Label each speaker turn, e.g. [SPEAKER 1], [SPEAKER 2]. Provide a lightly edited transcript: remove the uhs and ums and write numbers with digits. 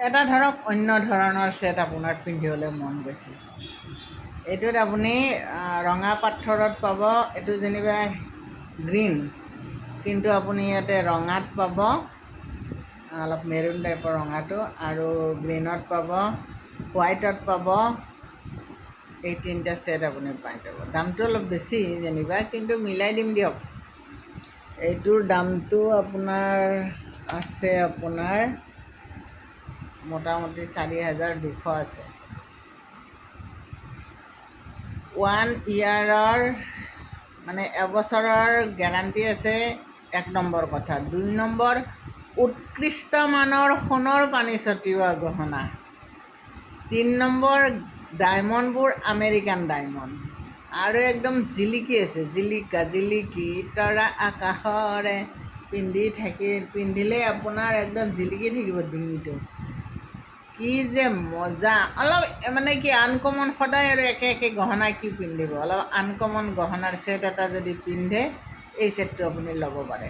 [SPEAKER 1] এটা ধৰক অন্য ধৰণৰ ছেট আপোনাৰ পিন্ধিবলৈ মন গৈছে। এইটোত আপুনি ৰঙা পাথৰত পাব, এইটো যেনিবা গ্ৰীণ, কিন্তু আপুনি ইয়াতে ৰঙাত পাব, অলপ মেৰুণ টাইপৰ ৰঙাটো, আৰু গ্ৰীণত পাব, হোৱাইটত পাব। এই তিনিটা ছেট আপুনি পাই যাব। দামটো অলপ বেছি যেনিবা, কিন্তু মিলাই দিম দিয়ক। এইটোৰ দামটো আপোনাৰ আছে আপোনাৰ মোটামুটি 4,200 আছে। 1 ইয়াৰৰ মানে এবছৰৰ গেৰাণ্টি আছে, 1 নম্বৰ কথা। 2 নম্বৰ, উৎকৃষ্ট মানৰ সোণৰ পানী ছটিওৱা গহনা। 3 নম্বৰ, ডায়মণ্ডবোৰ আমেৰিকান ডায়মণ্ড, আৰু একদম জিলিকি আছে, জিলিকি তৰা আকাশৰে পিন্ধিলে আপোনাৰ একদম জিলিকি থাকিব ডিঙিটো। কি যে মজা! অলপ মানে কি আনকমন, সদায় আৰু একে গহনা কি পিন্ধিব, অলপ আনকমন গহনাৰ ছেট এটা যদি পিন্ধে, এই ছেটটো আপুনি ল'ব পাৰে।